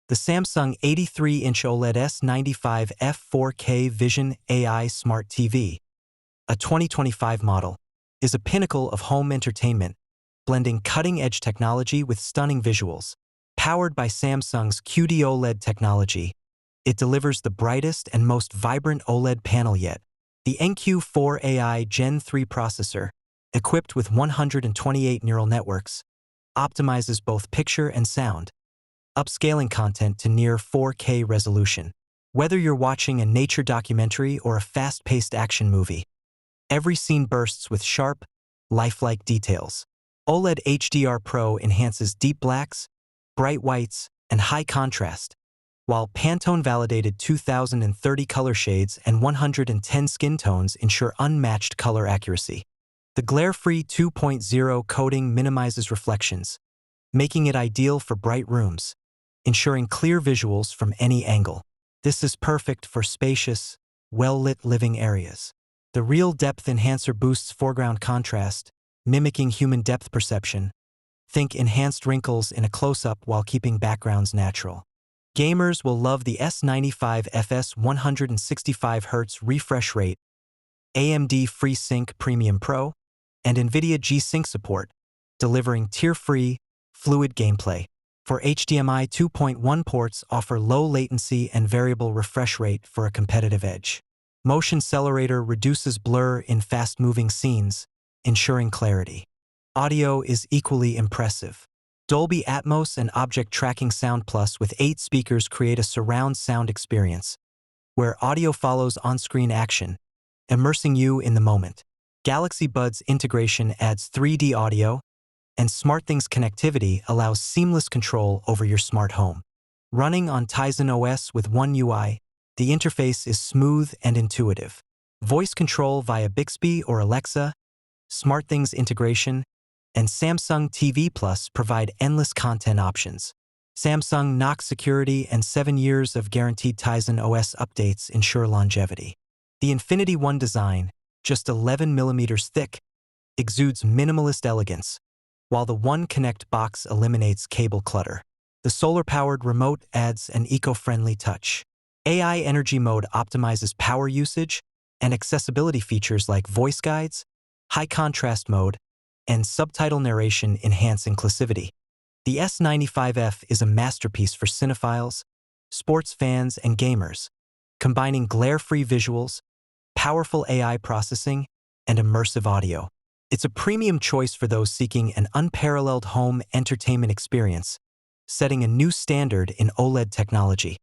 The Samsung 83-inch OLED S95F 4K Vision AI Smart TV, a 2025 model, is a pinnacle of home entertainment, blending cutting-edge technology with stunning visuals. Powered by Samsung's QD-OLED technology, it delivers the brightest and most vibrant OLED panel yet. The NQ4 AI Gen 3 processor, equipped with 128 neural networks, optimizes both picture and sound, upscaling content to near 4K resolution. Whether you're watching a nature documentary or a fast-paced action movie, every scene bursts with sharp, lifelike details. OLED HDR Pro enhances deep blacks, bright whites, and high contrast, while Pantone-validated 2030 color shades and 110 skin tones ensure unmatched color accuracy. The glare-free 2.0 coating minimizes reflections, making it ideal for bright rooms, ensuring clear visuals from any angle. This is perfect for spacious, well-lit living areas. The Real Depth Enhancer boosts foreground contrast, mimicking human depth perception. Think enhanced wrinkles in a close-up while keeping backgrounds natural. Gamers will love the S95F's 165Hz refresh rate, AMD FreeSync Premium Pro, and NVIDIA G-Sync support, delivering tear-free, fluid gameplay. For HDMI 2.1 ports offer low latency and variable refresh rate for a competitive edge. Motion Accelerator reduces blur in fast-moving scenes, ensuring clarity. Audio is equally impressive. Dolby Atmos and Object Tracking Sound Plus with 8 speakers create a surround sound experience, where audio follows on-screen action, immersing you in the moment. Galaxy Buds integration adds 3D audio, and SmartThings connectivity allows seamless control over your smart home. Running on Tizen OS with One UI, the interface is smooth and intuitive. Voice control via Bixby or Alexa, SmartThings integration, and Samsung TV Plus provide endless content options. Samsung Knox security and 7 years of guaranteed Tizen OS updates ensure longevity. The Infinity One design, just 11 millimeters thick, exudes minimalist elegance, while the One Connect box eliminates cable clutter. The solar-powered remote adds an eco-friendly touch. AI Energy Mode optimizes power usage, and accessibility features like voice guides, high contrast mode, and subtitle narration enhance inclusivity. The S95F is a masterpiece for cinephiles, sports fans, and gamers, combining glare-free visuals, powerful AI processing, and immersive audio. It's a premium choice for those seeking an unparalleled home entertainment experience, setting a new standard in OLED technology.